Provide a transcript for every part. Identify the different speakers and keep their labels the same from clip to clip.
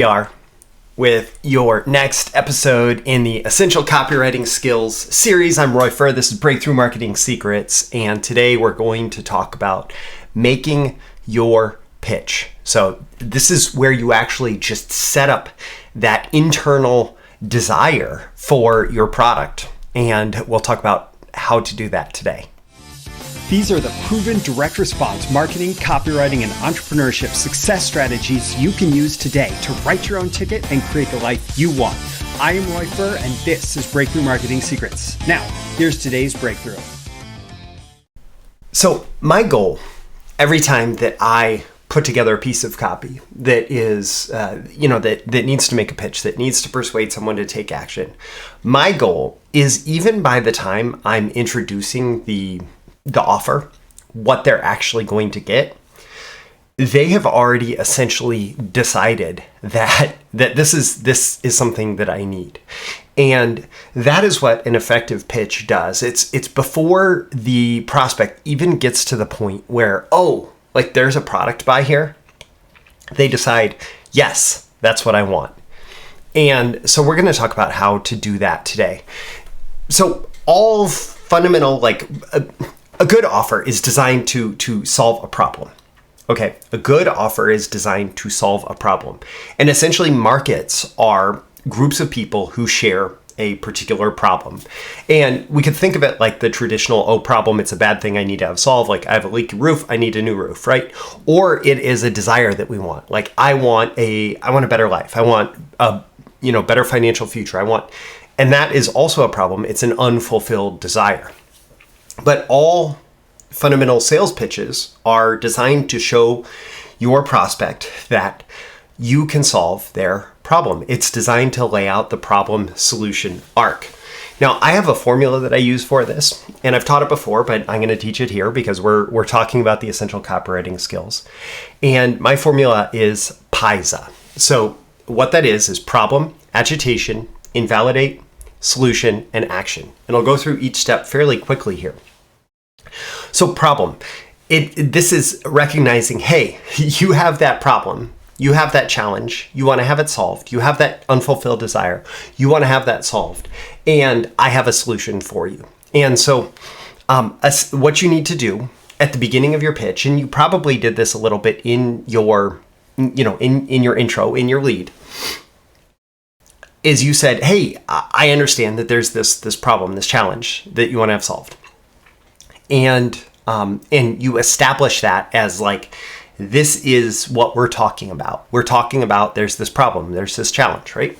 Speaker 1: We are with your next episode in the Essential Copywriting Skills series. I'm Furr. This is Breakthrough Marketing Secrets, and today we're going to talk about making your pitch. So this is where you actually just set up that internal desire for your product, and we'll talk about how to do that today.
Speaker 2: These are the proven direct response marketing, copywriting, and entrepreneurship success strategies you can use today to write your own ticket and create the life you want. I am Furr, and this is Breakthrough Marketing Secrets. Now, here's today's breakthrough.
Speaker 1: So my goal every time that I put together a piece of copy that is, that needs to make a pitch, that needs to persuade someone to take action, my goal is even by the time I'm introducing the offer, what they're actually going to get, they have already essentially decided that this is something that I need. And that is what an effective pitch does. It's before the prospect even gets to the point where, there's a product buy here. They decide, yes, that's what I want. And so we're going to talk about how to do that today. So all fundamental, a good offer is designed to solve a problem. Okay, a good offer is designed to solve a problem. And essentially markets are groups of people who share a particular problem. And we could think of it like the traditional, problem, it's a bad thing I need to have solved. Like I have a leaky roof, I need a new roof, right? Or it is a desire that we want. Like I want a better life. I want a, better financial future. And that is also a problem. It's an unfulfilled desire. But all fundamental sales pitches are designed to show your prospect that you can solve their problem. It's designed to lay out the problem solution arc. Now, I have a formula that I use for this, and I've taught it before, but I'm going to teach it here because we're talking about the essential copywriting skills. And my formula is PISA. So what that is problem, agitation, invalidate, solution, and action. And I'll go through each step fairly quickly here. So problem, this is recognizing, hey, you have that problem, you have that challenge, you want to have it solved, you have that unfulfilled desire, you want to have that solved, and I have a solution for you. And so what you need to do at the beginning of your pitch, and you probably did this a little bit in your, in your intro, in your lead, is you said, hey, I understand that there's this problem, this challenge that you want to have solved. And you establish that as this is what we're talking about. We're talking about there's this problem, there's this challenge, right?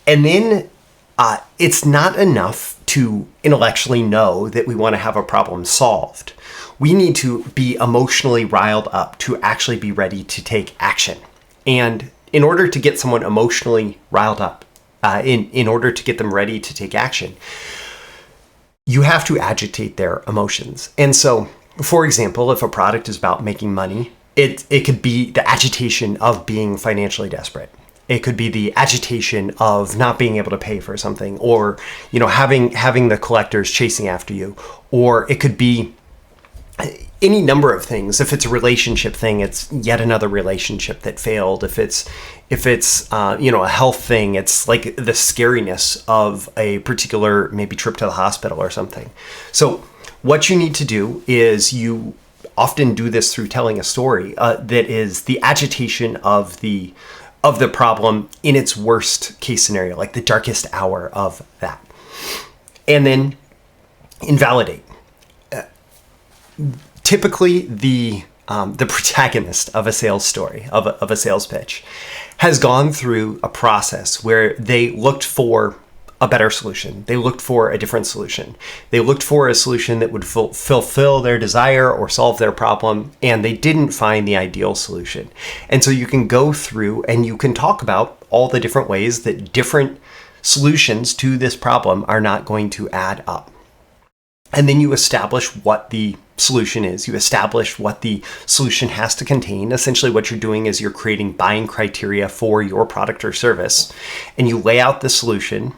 Speaker 1: And then it's not enough to intellectually know that we want to have a problem solved. We need to be emotionally riled up to actually be ready to take action. And in order to get someone emotionally riled up, in order to get them ready to take action, you have to agitate their emotions. And so, for example, if a product is about making money, it could be the agitation of being financially desperate. It could be the agitation of not being able to pay for something, or having the collectors chasing after you, or it could be any number of things. If it's a relationship thing, it's yet another relationship that failed. If it's a health thing, it's like the scariness of a particular maybe trip to the hospital or something. So what you need to do is you often do this through telling a story that is the agitation of the problem in its worst case scenario, like the darkest hour of that. And then invalidate. Typically, the protagonist of a sales story, of a sales pitch, has gone through a process where they looked for a better solution. They looked for a different solution. They looked for a solution that would fulfill their desire or solve their problem, and they didn't find the ideal solution. And so you can go through and you can talk about all the different ways that different solutions to this problem are not going to add up. And then you establish what the solution is. You establish what the solution has to contain. Essentially, what you're doing is you're creating buying criteria for your product or service, and you lay out the solution,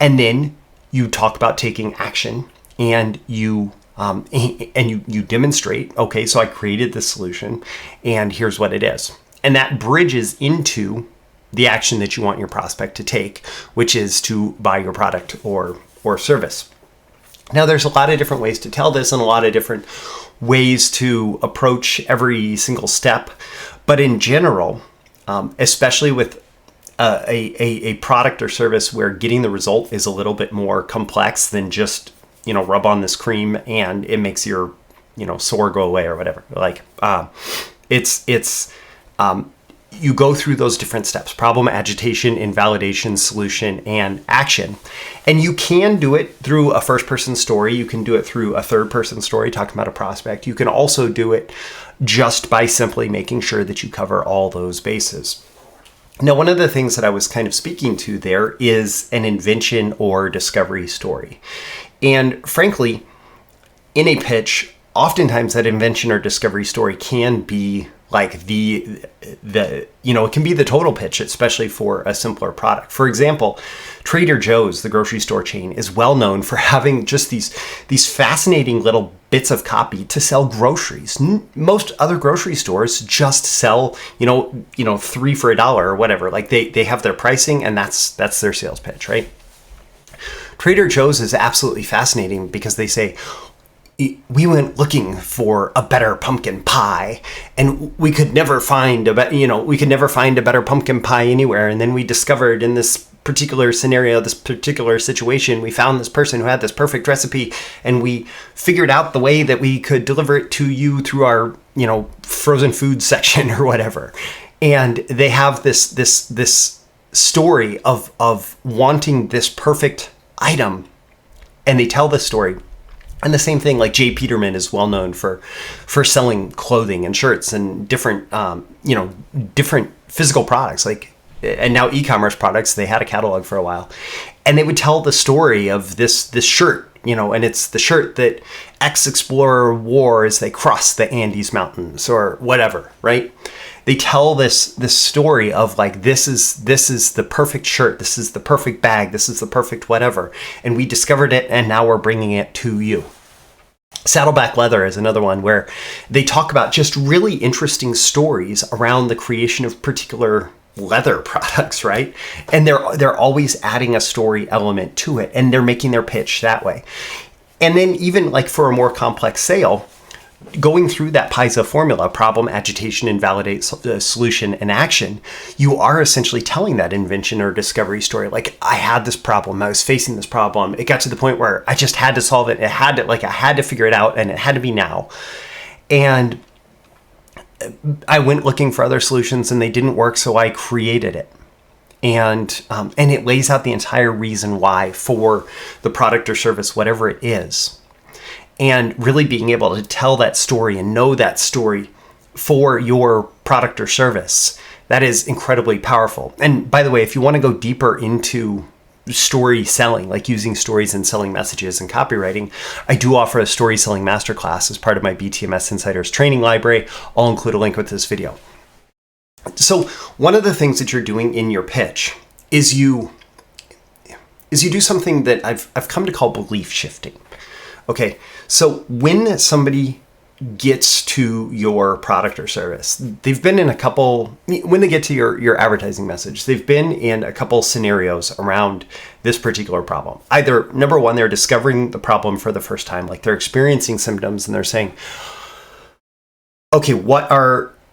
Speaker 1: and then you talk about taking action, and you demonstrate, okay, so I created this solution, and here's what it is. And that bridges into the action that you want your prospect to take, which is to buy your product or service. Now, there's a lot of different ways to tell this and a lot of different ways to approach every single step. But in general, especially with a product or service where getting the result is a little bit more complex than just, rub on this cream and it makes your, sore go away or whatever. Like, you go through those different steps: problem, agitation, invalidation, solution, and action. And you can do it through a first-person story. You can do it through a third-person story, talking about a prospect. You can also do it just by simply making sure that you cover all those bases. Now, one of the things that I was kind of speaking to there is an invention or discovery story. And frankly, in a pitch, oftentimes that invention or discovery story can be like it can be the total pitch, especially for a simpler product. For example, Trader Joe's, the grocery store chain, is well known for having just these fascinating little bits of copy to sell groceries. Most other grocery stores just sell, 3 for $1 or whatever. Like they have their pricing and that's their sales pitch, right? Trader Joe's is absolutely fascinating because they say, we went looking for a better pumpkin pie, and we could never find a better pumpkin pie anywhere. And then we discovered in this particular scenario, this particular situation, we found this person who had this perfect recipe, and we figured out the way that we could deliver it to you through our, frozen food section or whatever. And they have this story of wanting this perfect item, and they tell this story. And the same thing, like Jay Peterman is well known for selling clothing and shirts and different physical products, and now e-commerce products. They had a catalog for a while, and they would tell the story of this shirt, and it's the shirt that X explorer wore as they crossed the Andes Mountains or whatever, right? They tell this story of like, this is the perfect shirt, this is the perfect bag, this is the perfect whatever, and we discovered it, and now we're bringing it to you. Saddleback Leather is another one where they talk about just really interesting stories around the creation of particular leather products, right? And they're always adding a story element to it, and they're making their pitch that way. And then even like for a more complex sale, going through that PISA formula: problem, agitation, invalidate, solution, and action, you are essentially telling that invention or discovery story. Like, I had this problem, I was facing this problem, it got to the point where I just had to solve it. I had to figure it out, and it had to be now. And I went looking for other solutions, and they didn't work, so I created it. And it lays out the entire reason why for the product or service, whatever it is. And really being able to tell that story and know that story for your product or service, that is incredibly powerful. And by the way, if you want to go deeper into story selling, like using stories and selling messages and copywriting, I do offer a story selling masterclass as part of my BTMS Insiders training library. I'll include a link with this video. So one of the things that you're doing in your pitch is you do something that I've come to call belief shifting. Okay, so when somebody gets to your product or service, they've been in when they get to your advertising message, they've been in a couple scenarios around this particular problem. Either, number one, they're discovering the problem for the first time, like they're experiencing symptoms and they're saying, okay, what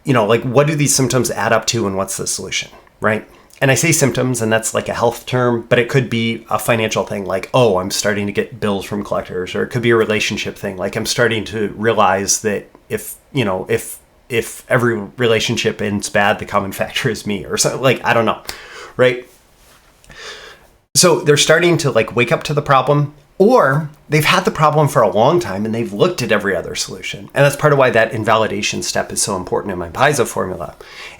Speaker 1: do these symptoms add up to and what's the solution, right? And I say symptoms, and that's like a health term, but it could be a financial thing, like, oh, I'm starting to get bills from collectors, or it could be a relationship thing, like I'm starting to realize that if every relationship ends bad, the common factor is me, or something, like, I don't know, right? So they're starting to like wake up to the problem, or they've had the problem for a long time and they've looked at every other solution. And that's part of why that invalidation step is so important in my PISA formula.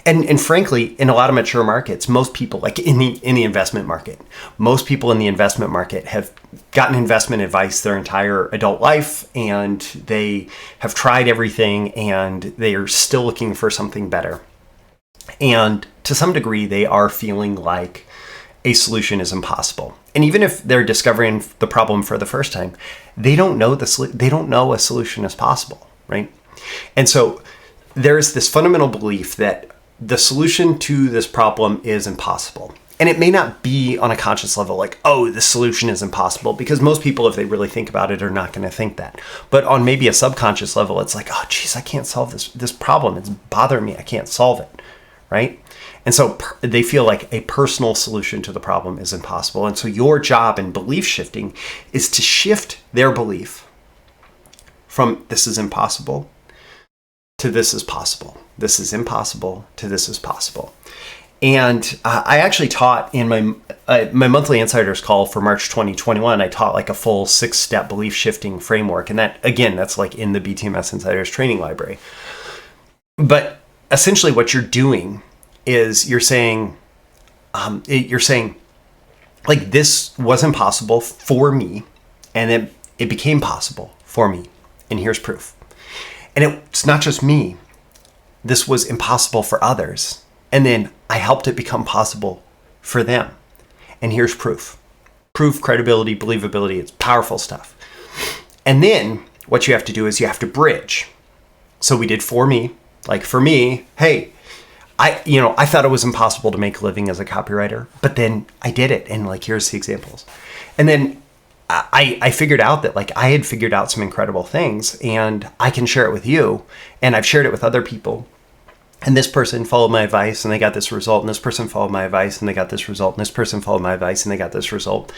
Speaker 1: And frankly, in a lot of mature markets, most people, like in the investment market, most people in the investment market have gotten investment advice their entire adult life, and they have tried everything and they are still looking for something better. And to some degree, they are feeling like a solution is impossible. And even if they're discovering the problem for the first time, they don't know a solution is possible, right? And so there's this fundamental belief that the solution to this problem is impossible. And it may not be on a conscious level like, oh, the solution is impossible, because most people, if they really think about it, are not going to think that. But on maybe a subconscious level, it's like, oh, geez, I can't solve this problem. It's bothering me. I can't solve it, right? And so they feel like a personal solution to the problem is impossible. And so your job in belief shifting is to shift their belief from this is impossible to this is possible. This is impossible to this is possible. And I actually taught in my monthly insiders call for March 2021, I taught like a full 6-step belief shifting framework. And that, again, that's like in the BTMS Insiders training library. But essentially what you're doing is you're saying like, this was impossible for me, and then it became possible for me. And here's proof. And it's not just me. This was impossible for others. And then I helped it become possible for them. And here's proof. Proof, credibility, believability, it's powerful stuff. And then what you have to do is you have to bridge. So we did for me. Like for me, hey, I thought it was impossible to make a living as a copywriter, but then I did it. And like, here's the examples. And then I figured out that like I had figured out some incredible things, and I can share it with you. And I've shared it with other people. And this person followed my advice and they got this result. And this person followed my advice and they got this result. And this person followed my advice and they got this result.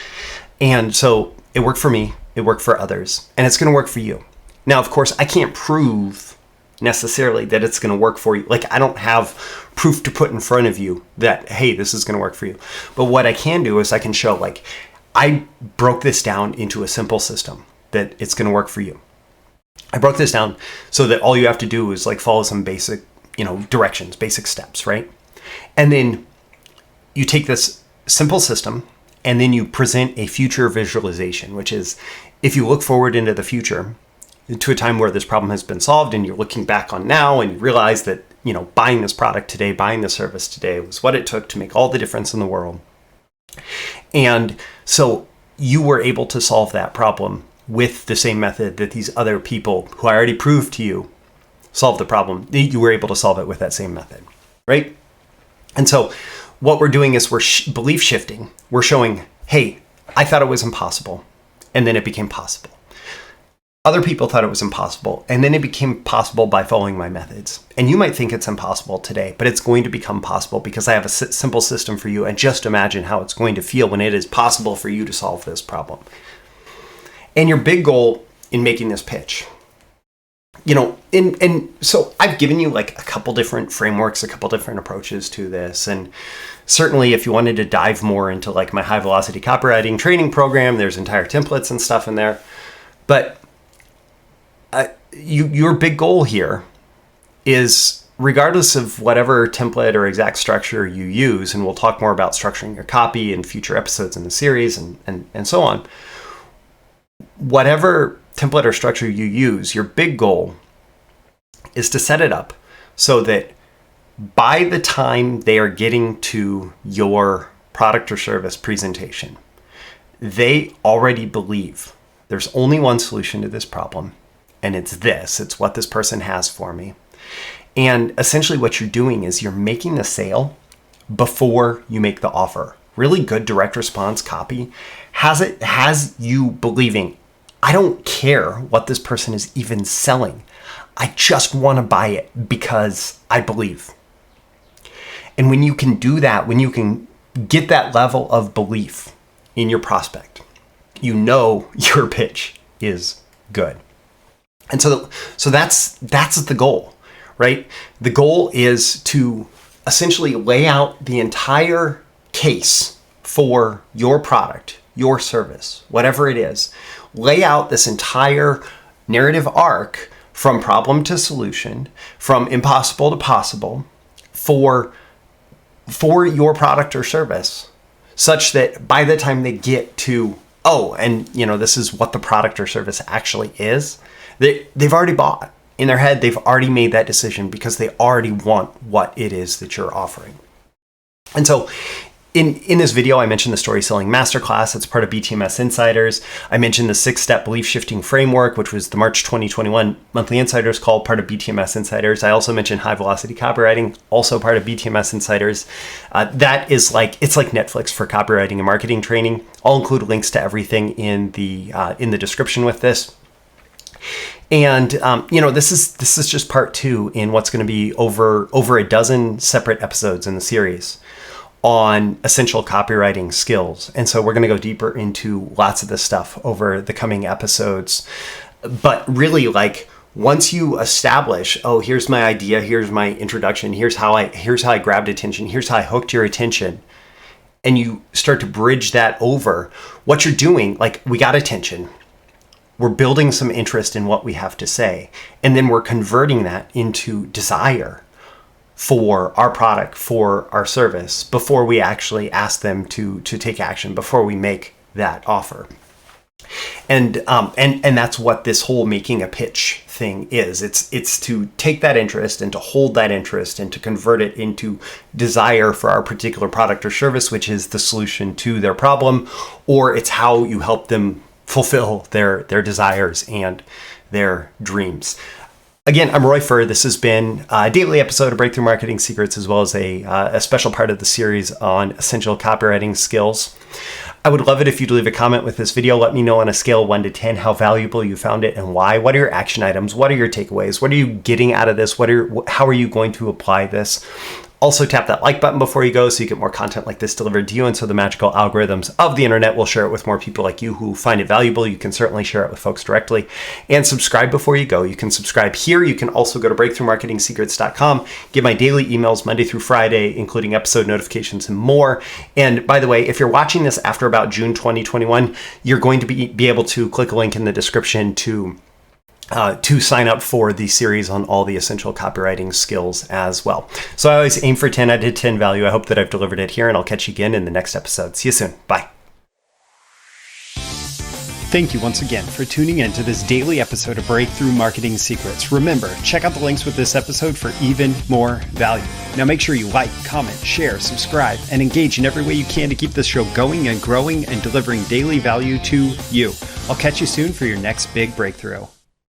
Speaker 1: And so it worked for me. It worked for others. And it's going to work for you. Now, of course, I can't prove necessarily that it's going to work for you. Like, I don't have proof to put in front of you that, hey, this is going to work for you. But what I can do is I can show, like, I broke this down into a simple system that it's going to work for you. I broke this down so that all you have to do is like follow some basic, directions, basic steps, right? And then you take this simple system and then you present a future visualization, which is if you look forward into the future to a time where this problem has been solved and you're looking back on now and you realize that, buying this product today, buying this service today was what it took to make all the difference in the world. And so you were able to solve that problem with the same method that these other people who I already proved to you solved the problem. You were able to solve it with that same method, right? And so what we're doing is we're belief shifting. We're showing, hey, I thought it was impossible, and then it became possible. Other people thought it was impossible, and then it became possible by following my methods. And you might think it's impossible today, but it's going to become possible because I have a simple system for you. And just imagine how it's going to feel when it is possible for you to solve this problem. And your big goal in making this pitch, and so I've given you like a couple different frameworks, a couple different approaches to this. And certainly if you wanted to dive more into like my high velocity copywriting training program, there's entire templates and stuff in there. But your big goal here is, regardless of whatever template or exact structure you use, and we'll talk more about structuring your copy in future episodes in the series and so on, whatever template or structure you use, your big goal is to set it up so that by the time they are getting to your product or service presentation, they already believe there's only one solution to this problem, and it's this. It's what this person has for me. And essentially what you're doing is you're making the sale before you make the offer. Really good direct response copy has you believing, I don't care what this person is even selling. I just want to buy it because I believe. And when you can do that, when you can get that level of belief in your prospect, your pitch is good. And so that's the goal, right? The goal is to essentially lay out the entire case for your product, your service, whatever it is. Lay out this entire narrative arc from problem to solution, from impossible to possible, for your product or service, such that by the time they get to, this is what the product or service actually is, they've already bought. In their head, they've already made that decision because they already want what it is that you're offering. And so In this video, I mentioned the Story Selling Masterclass. It's part of BTMS Insiders. I mentioned the 6-step belief shifting framework, which was the March 2021 monthly Insiders call, part of BTMS Insiders. I also mentioned high velocity copywriting, also part of BTMS Insiders. That is it's like Netflix for copywriting and marketing training. I'll include links to everything in the description with this. And this is just part 2 in what's going to be over a dozen separate episodes in the series on essential copywriting skills. And so we're going to go deeper into lots of this stuff over the coming episodes. But really, once you establish, here's my idea, here's my introduction, here's how I grabbed attention, here's how I hooked your attention, and you start to bridge that over, what you're doing, we got attention. We're building some interest in what we have to say, and then we're converting that into desire for our product, for our service, before we actually ask them to take action, before we make that offer. And that's what this whole making a pitch thing is. It's to take that interest and to hold that interest and to convert it into desire for our particular product or service, which is the solution to their problem, or it's how you help them fulfill their desires and their dreams. Again, I'm Roy Furr. This has been a daily episode of Breakthrough Marketing Secrets, as well as a special part of the series on essential copywriting skills. I would love it if you'd leave a comment with this video. Let me know on a scale of 1 to 10 how valuable you found it and why. What are your action items? What are your takeaways? What are you getting out of this? How are you going to apply this? Also, tap that like button before you go so you get more content like this delivered to you, and so the magical algorithms of the internet will share it with more people like you who find it valuable. You can certainly share it with folks directly. And subscribe before you go. You can subscribe here. You can also go to breakthroughmarketingsecrets.com, get my daily emails Monday through Friday, including episode notifications and more. And by the way, if you're watching this after about June 2021, you're going to be able to click a link in the description to sign up for the series on all the essential copywriting skills as well. So I always aim for 10 out of 10 value. I hope that I've delivered it here, and I'll catch you again in the next episode. See you soon. Bye.
Speaker 2: Thank you once again for tuning in to this daily episode of Breakthrough Marketing Secrets. Remember, check out the links with this episode for even more value. Now make sure you like, comment, share, subscribe, and engage in every way you can to keep this show going and growing and delivering daily value to you. I'll catch you soon for your next big breakthrough.